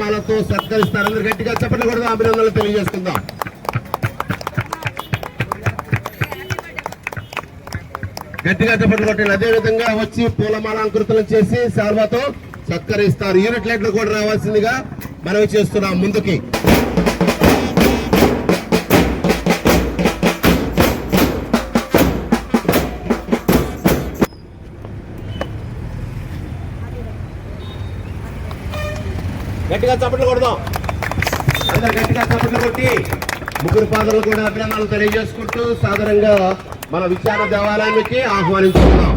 పూలమాలతో సత్కరిస్తారు. అందరూ గట్టిగా చెప్పండి కూడా అభినందనలు తెలియజేసుకుందాం. గట్టిగా చెప్పండి కొట్టాలి. అదే విధంగా వచ్చి పూలమాల అంకృతులను చేసి శాల్వాతో సత్కరిస్తారు. యూనిట్ లైట్లు కూడా రావాల్సిందిగా మనవి చేస్తున్నాం. ముందుకి గట్టిగా చప్పట్లు కొడదాం. అందరూ గట్టిగా చప్పట్లు కొట్టి ముగ్గురు పాదలు కూడా అభినందనలు తెలియజేసుకుంటూ సాధారణంగా మన విచార దేవాలయానికి ఆహ్వానించుకున్నాం.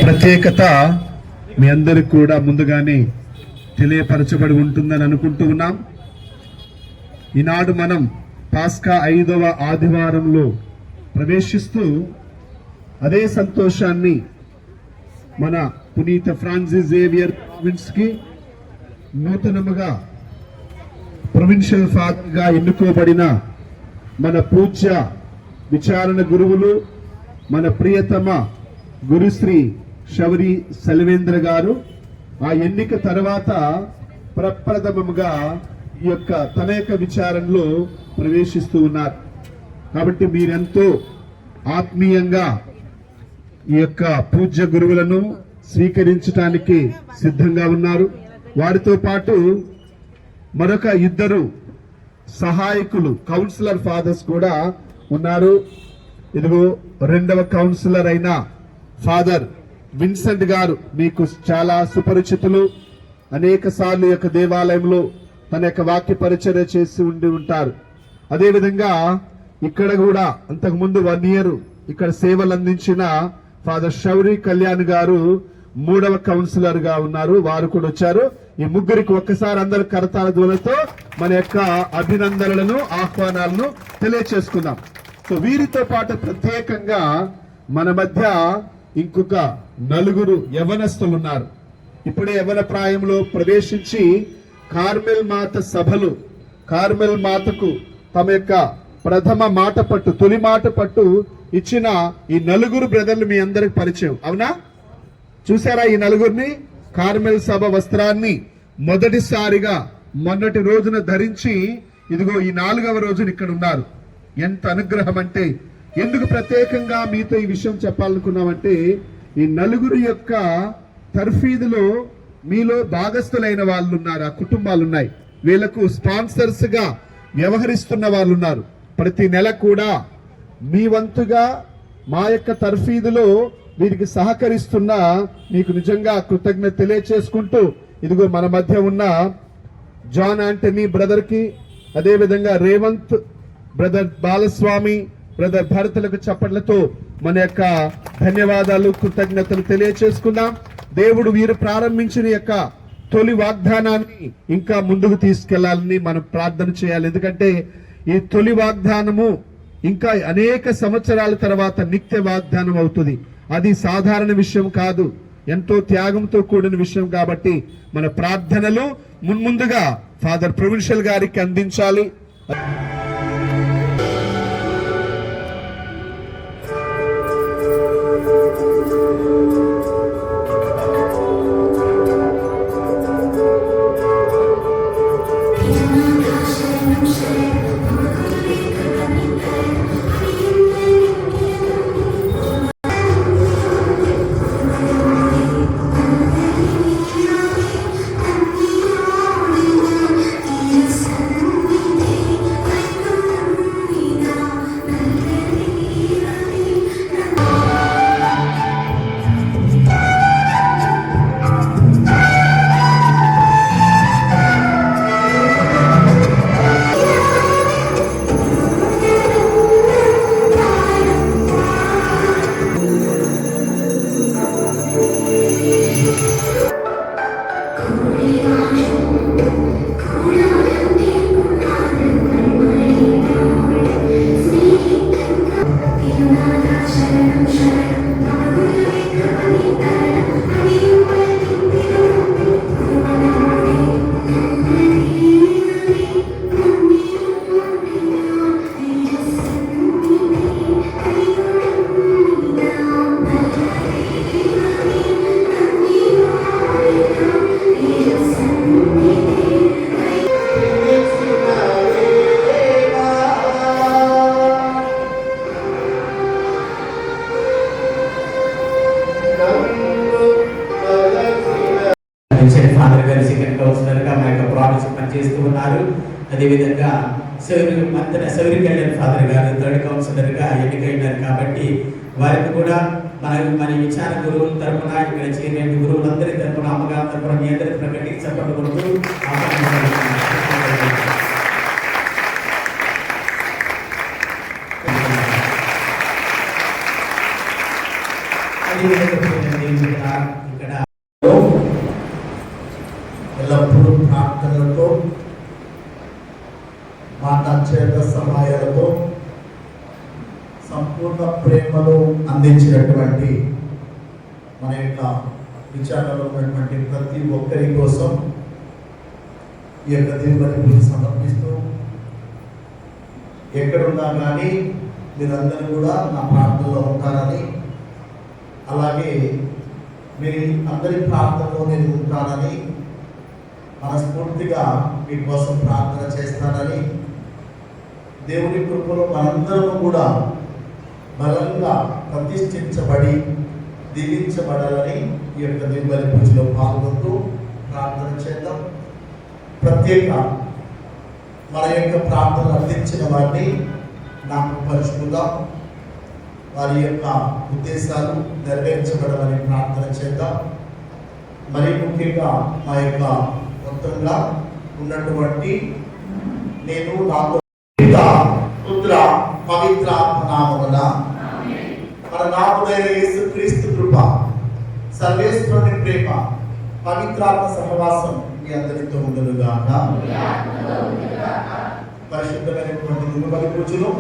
ప్రత్యేకత మీ అందరికి కూడా ముందుగానే తెలియపరచబడి ఉంటుందని అనుకుంటూ ఉన్నాం. ఈనాడు మనం పాస్కా 5వ ఆదివారంలో ప్రవేశిస్తూ అదే సంతోషాన్ని మన పునీత ఫ్రాన్సిస్ జేవియర్ ప్రావిన్స్ కి నూతనముగా ప్రొవిన్షియల్ ఫాదర్ గా ఎన్నుకోబడిన మన పూజ్య విచారణ గురువులు మన ప్రియతమ గురుశ్రీ శౌరి సెల్వేంద్ర గారు ఆ ఎన్నిక తర్వాత ప్రప్రథమముగా ఈ యొక్క తన యొక్క విచారణలో ప్రవేశిస్తూ ఉన్నారు. కాబట్టి మీరెంతో ఆత్మీయంగా ఈ యొక్క పూజ్య గురువులను స్వీకరించడానికి సిద్ధంగా ఉన్నారు. వారితో పాటు మరొక ఇద్దరు సహాయకులు కౌన్సిలర్ ఫాదర్స్ కూడా ఉన్నారు. ఇదిగో 2వ కౌన్సిలర్ అయిన ఫాదర్ విన్సెంట్ గారు మీకు చాలా సుపరిచితులు. అనేక సార్లు యొక్క దేవాలయంలో తన యొక్క వాక్య పరిచర్య చేసి ఉంటారు. అదేవిధంగా ఇక్కడ కూడా అంతకుముందు 1 year ఇక్కడ సేవలు అందించిన ఫాదర్ శౌరి కళ్యాణ్ గారు 3వ కౌన్సిలర్ గా ఉన్నారు. వారు కూడా వచ్చారు. ఈ ముగ్గురికి ఒక్కసారి అందరు కరతాళ ధ్వనులతో మన యొక్క అభినందనలను ఆహ్వానాలను తెలియచేసుకుందాం. సో వీరితో పాటు ప్రత్యేకంగా మన మధ్య ఇంకొక 4 యవనస్తులు ఉన్నారు. ఇప్పుడే యవన ప్రాయంలో ప్రవేశించి కార్మెల్ మాత సభలు కార్మెల్ మాతకు తమ యొక్క ప్రథమ మాట పట్టు తొలి మాట పట్టు ఇచ్చిన ఈ 4 బ్రదర్లు మీ అందరికి పరిచయం. అవునా? చూసారా ఈ 4 కార్మెల్ సభ వస్త్రాన్ని మొదటిసారిగా మొన్నటి రోజున ధరించి ఇదిగో ఈ 4వ రోజున ఇక్కడ ఉన్నారు. ఎంత అనుగ్రహం అంటే, ఎందుకు ప్రత్యేకంగా మీతో ఈ విషయం చెప్పాలనుకున్నామంటే ఈ 4 యొక్క తర్ఫీదులో మీలో భాగస్థులైన వాళ్ళు ఉన్నారు. ఆ కుటుంబాలు ఉన్నాయి. వీళ్లకు స్పాన్సర్స్ గా వ్యవహరిస్తున్న వాళ్ళు ఉన్నారు. ప్రతి నెల కూడా మీ వంతుగా మా యొక్క తర్ఫీదులో వీరికి సహకరిస్తున్న మీకు నిజంగా కృతజ్ఞత తెలియచేసుకుంటూ ఇదిగో మన మధ్య ఉన్న జాన్ ఆంటనీ బ్రదర్ కి, అదేవిధంగా రేవంత్ బ్రదర్ బాలస్వామి బ్రదర్ భరతులకు చప్పట్లతో మన యొక్క ధన్యవాదాలు కృతజ్ఞతలు తెలియచేసుకుందాం. దేవుడు వీరు ప్రారంభించిన యొక్క తొలి వాగ్దానాన్ని ఇంకా ముందుకు తీసుకెళ్లాలని మనం ప్రార్థన చేయాలి. ఎందుకంటే ఈ తొలి వాగ్దానము ఇంకా అనేక సంవత్సరాల తర్వాత నిత్య వాగ్దానం అవుతుంది. అది సాధారణ విషయం కాదు, ఎంతో త్యాగంతో కూడిన విషయం. కాబట్టి మన ప్రార్థనలు మున్ముందుగా ఫాదర్ ప్రొవిన్షియల్ గారికి అందించాలి. మార్చి పనిచేస్తూ ఉన్నారు. అదేవిధంగా శౌరి కళ్యాణ్ ఫాదర్ గారు థర్డ్ కౌన్సిలర్గా ఎన్నికైనారు కాబట్టి వారికి కూడా మన విచార గురువుల తరఫున ఇక్కడ చైర్మన్ గురువులందరి తరఫున అమ్మగారి తరఫున మీ అందరి ప్రకటించి చెప్పడం కొరకు ఇక్కడ ఎల్లప్పుడూ ప్రార్థనలతో మాట చేత సహాయాలతో సంపూర్ణ ప్రేమను అందించినటువంటి మన యొక్క విచారణలో ఉన్నటువంటి ప్రతి ఒక్కరి కోసం ఈ యొక్క దేవుని సమర్పిస్తూ ఎక్కడున్నా కానీ మీరందరూ కూడా నా ప్రార్థనలో ఉంటారని, అలాగే మీ అందరి ప్రార్థనలో నేను ఉంటానని, మనస్ఫూర్తిగా మీకోసం ప్రార్థన చేస్తానని, దేవుని కృపలో మనందరం కూడా బలంగా ప్రతిష్ఠించబడి దీవించబడాలని ఈ యొక్క దేవుని పూజలో పాల్గొంటూ ప్రార్థన చేద్దాం. ప్రత్యేక మన యొక్క ప్రార్థన అందించిన వారిని నాకు పరుచుకుందాం. వారి యొక్క ఉద్దేశాలు నెరవేర్చబడాలని ప్రార్థన చేద్దాం. మరి ముఖ్యంగా మా యొక్క మొత్తంగా ఉన్నటువంటి నేను నాతో పుత్ర పవిత్ర నామమున మన నాథుడైన యేసుక్రీస్తు కృప, సర్వేశ్వరుని ప్రేమ, పవిత్రాత్మ సహవాసం మీ అందరితో ఉండునుగాక. పరిశుద్ధమైనటువంటి దిగుబడి పూజలు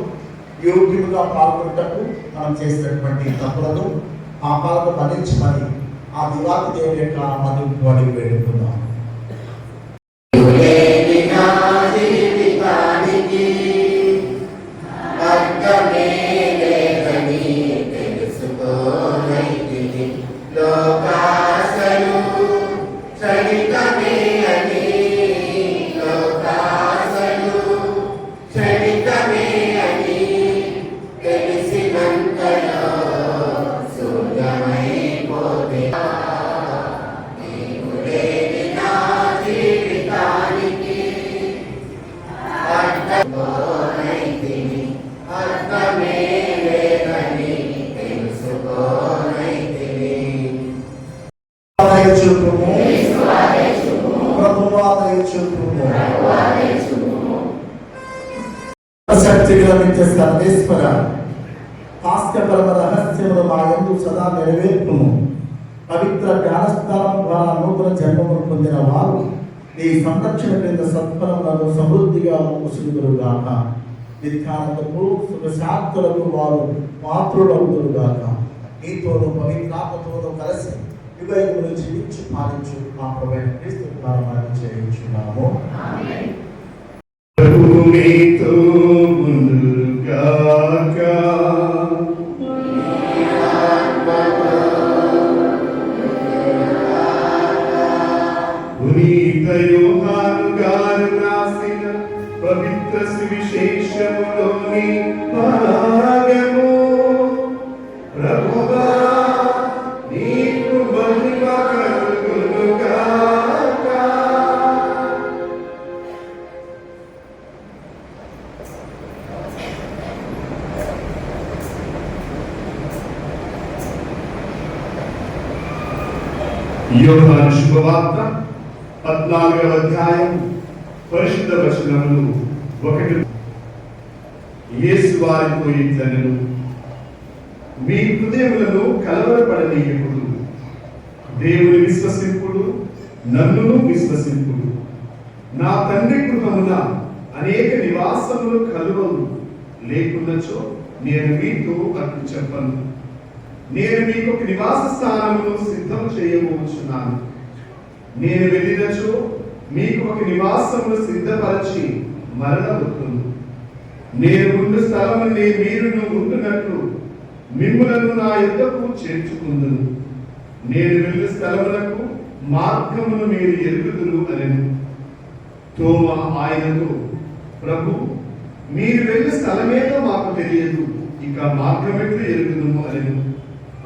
యోగ్యముగా పాల్గొనటకు మనం చేసినటువంటి తప్పులను పాపాలను మన్నించమని ఆ దివాతి దేవుని యొక్క మన్నింపు అడిగి వేడుకుందాం. సర్వేశ్వర హాస్యపరమ రహస్యములు మా యందు సదా నెరవేర్పును. పవిత్ర జ్ఞానస్థానం ద్వారా నూతన జన్మము పొందిన వారు నీ సంరక్షణ క్రింద సత్ఫలములను సమృద్ధిగా ముసుగుదురుగాక. విద్యానందకు సుఖశాంతులకు వారు పాత్రులవుదురుగాక. నీతోను పవిత్రాత్మతోను కలిసి యుగయుగములు జీవించి పాలించు మా ప్రభువైన క్రీస్తు ద్వారా చేయించున్నాము. మీతో ఉండుగాక. పునీత యోహాను గారు రాసిన పవిత్ర సువిశేషములోని భాగము. ప్రభువా నీకు మహిమ కలుగునుగాక. యోహాను శుభవార్త 14వ అధ్యాయం పరిశుద్ధ వచనములు 1. యేసు వారితో ఇట్లనెను, మీ హృదయములను కలవరపడనీయకుడు. దేవుని విశ్వసింపుడు, నన్నును విశ్వసింపుడు. నా తండ్రి గృహమున అనేక నివాసములు కలువవు. లేకున్నచో నేను మీతో అట్లు చెప్పను. నేను మీకు ఒక నివాస స్థానమును సిద్ధం చేయబోచున్నాను. నేను వెళ్ళినచో మీకు ఒక నివాసమును సిద్ధపరచి మరణవద్దును. నేను ఉండు స్థలముని మీరును ఉంటున్నట్లు మిమ్ములను నా యొద్దకు చేర్చుకుందును. నేను వెళ్ళే స్థలములకు మార్గమును మీరు ఎరుగుదురు అనెను. తోమా ఆయనతో, ప్రభు, మీరు వెళ్ళే స్థలమేదో మాకు తెలియదు, ఇక మార్గమెట్లు ఎరుగుదుము అనెను.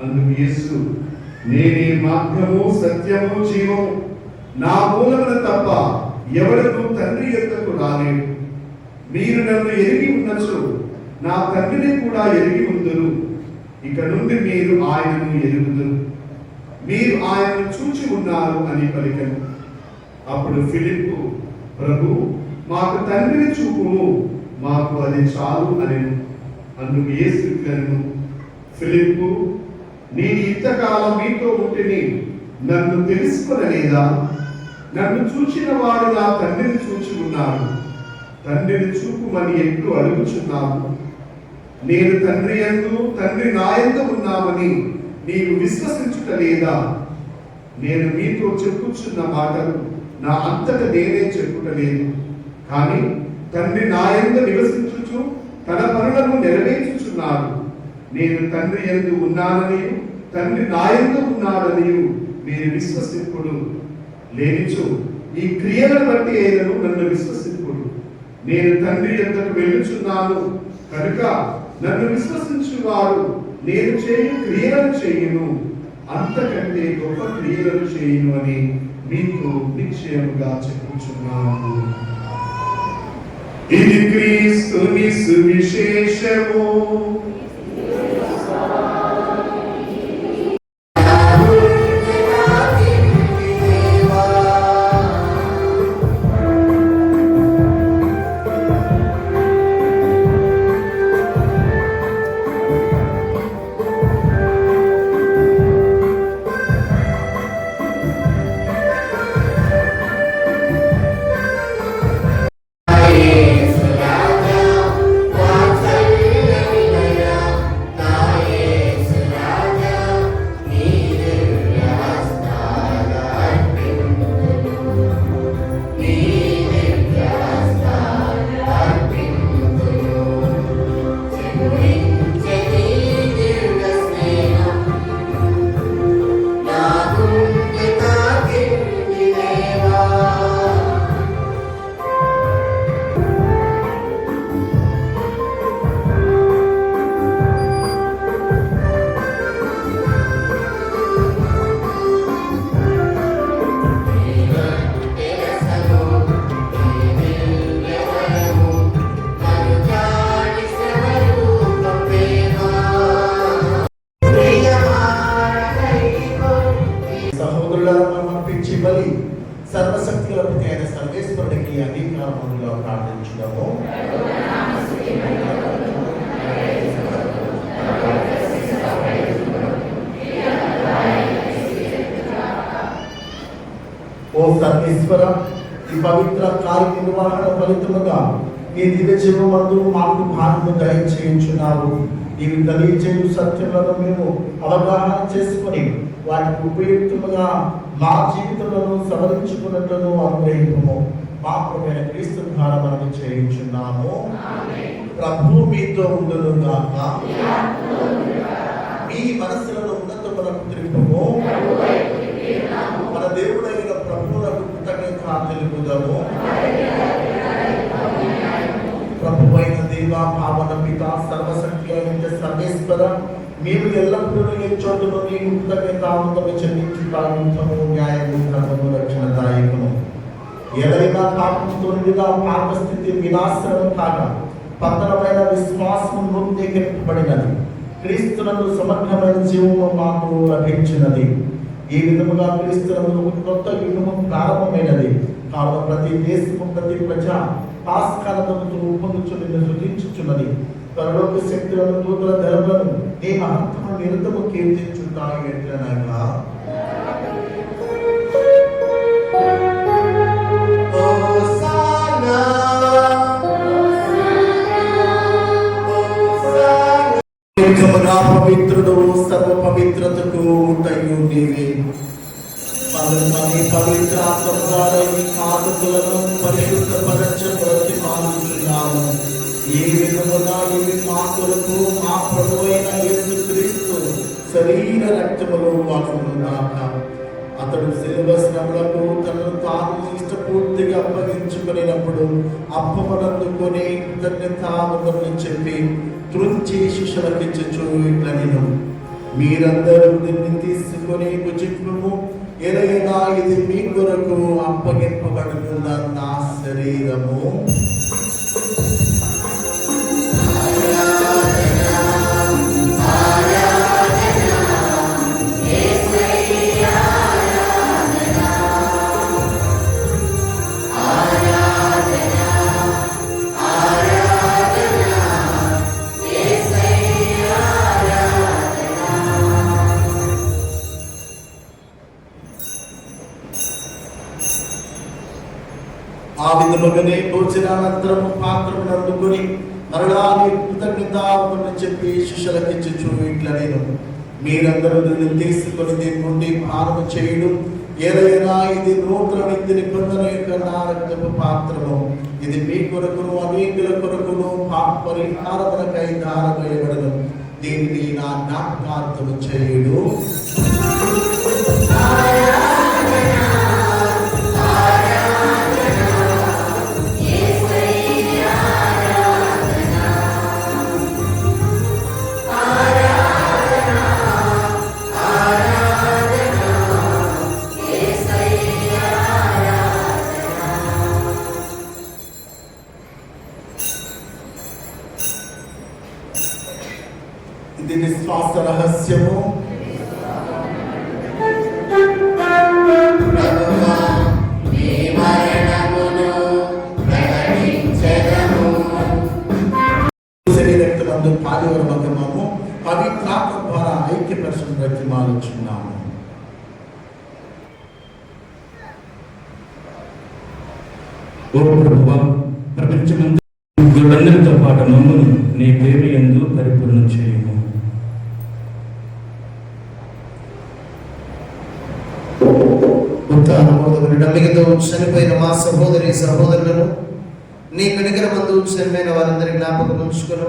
అందుకు యేసు, నేనే మార్గము సత్యము జీవము, నా మూలమున తప్ప ఎవడను తండ్రి యొద్దకు రాలేడు. మీరు నన్ను ఎరిగి ఉన్నచో నా తండ్రిని కూడా ఎరిగి ఉందురు. ఇక నుండి మీరు ఆయనను ఎరుగుదురు, మీరు ఆయనను చూచి ఉన్నారు అని పలికెను. అప్పుడు ఫిలిప్పు, ప్రభు, మాకు తండ్రిని చూపుము, మాకు అది చాలు అనెను. అందుకు యేసు ఇట్లనెను, ఫిలిప్పు, నేను ఇంతకాలం మీతో ఉంటిని, నన్ను తెలుసుకొనలేదా? నన్ను చూచిన వాడు నా తండ్రిని చూచి ఉన్నాడు. తండ్రిని చూపుమని ఎప్పుడు అడుగుచున్నావు? నేను తండ్రి యందు, తండ్రి నా యందు ఉన్నామని నీవు విశ్వసించుట లేదా? నేను మీతో చెప్పుచున్న మాటలు నా అంతట నేనే చెప్పుటలేదు, కానీ తండ్రి నా యందు నివసించుచు తన పనులను నెరవేర్చుచున్నాడు. నేను తండ్రి యందు ఉన్నానని, తండ్రి నా యందు ఉన్నాడని మీరు విశ్వసింపుడు. లేనిచో ఈ క్రియలను బట్టి ఆయనను నన్ను విశ్వసింపుడు. నేను తండ్రి యొద్దకు వెళ్ళుచున్నాను కనుక నన్ను విశ్వసించువాడు నేను చేయు క్రియలను చేయును, అంతకంటే గొప్ప క్రియలను చేయును అని మీకు నిశ్చయముగా చెప్పుచున్నాను. ఇది క్రీస్తుని సువిశేషము. సర్వశక్తి అయిన సర్వేశ్వరుడికి అంగీకారముగా ప్రార్థించుదాము. ఓ సర్వేశ్వర, ఈ పవిత్ర కార్య నిర్వహణ ఫలితముగా ఈ దివ్య జీవమందు మాకు భారము దయచేయించున్నావు. ఇవి తెలియజేయు సత్యములను మేము అవగాహన చేసుకొని వాటికి ఉపయుక్తముగా మా జీవితంలో సవరించుకున్నట్లను అనుగ్రహింపము. మా ప్రభువైన క్రీస్తు ద్వారా మనం చేయించున్నాము. ప్రభు మీతో ఉండును గాక. మీ మనసులను ఉన్నతములకు త్రిప్పుము. మన దేవుడైన ప్రభువులకు కృతజ్ఞత తెలుపుదాము. ప్రభువైన దేవ, పావన పిత, సర్వశక్తి అయిన సర్వేశ్వర, మీరు ఎల్లప్పుడూ ఏ చోటును నీ కృతజ్ఞతామృతము చెల్లించుతాము. న్యాయము, ధర్మము, రక్షణదాయకము. ఏదైనా పాపంతో నిండిన పాపస్థితి వినాశనం కాగా పతనమైన విశ్వాసము నూతనీకరింపబడినది. క్రీస్తునందు సమగ్రమైన జీవము మాకు లభించినది. ఈ విధముగా క్రీస్తునందు కొత్త యుగము ప్రారంభమైనది. కావున ప్రతి దేశము, ప్రతి ప్రజ పాస్కాలతో పొందుచు నిన్ను సృజించుచున్నది. పరలోక శక్తులను, దూతల ధరలను నీ మహత్వము నిరంతరము కీర్తించుతాయి. ఎట్లనగా పవిత్రుడు, సర్వ పవిత్రతకు ఊటయు నీవే. పవిత్రాత్మ ద్వారా ఈ కాదులను పరిశుద్ధపరచ ప్రతిపాదించున్నాము. ఈ విధముగా ఇవి మా కొరకు మా ప్రభువైన యేసుక్రీస్తు శరీర రక్తములు వాడుకున్నాక అతడు శిలువ శ్రమలకు తనను తాను ఇష్టపూర్తిగా అప్పగించుకునేటప్పుడు అప్పమనందుకొని కృతజ్ఞతావందనలు చెప్పి త్రుంచి శిష్యులకు ఇచ్చుచు ఇట్లా నేను, మీరందరూ దీన్ని తీసుకొని భుజింపుము. ఎలాగైనా ఇది మీ కొరకు అప్పగింపబడుతున్న నా శరీరము. ఆ విధముగానే భోజనానంతరం పాత్రను అందుకొని మరలా కృతజ్ఞతాపూర్ణ చెప్పి శిష్యులకు ఇచ్చుచు ఇట్లా నేను మీరందరూ దీన్ని తీసుకొని దీని నుండి పానము చేయడం. ఏదైనా ఇది నూతన నిత్య నిబంధన యొక్క నా రక్తపు పాత్రము. ఇది మీ కొరకును అనేకుల కొరకును పాప పరిహారములకై ధారవేయబడను. దీనిని నా జ్ఞాపకార్థము చేయుడు. ఇది విశ్వాస రహస్యము. శరీరక్తమందు పాలివరమగమము పవిత్రాత్మ ద్వారా ఐక్యపరచం బ్రతిమాలుచున్నాము. ఓ ప్రభువా, ప్రపంచమంతా గురులందరితో పాటు మమ్మను నీ ప్రేమ యందు పరిపూర్ణం చేయము. నమ్మికతో చనిపోయిన మా సహోదరి సహోదరులను నీ కనికర మందు చనిపోయిన వారందరి జ్ఞాపకం ఉంచుకును.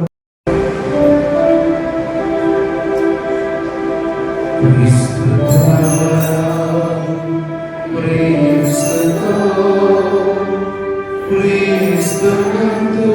క్రీస్తునందు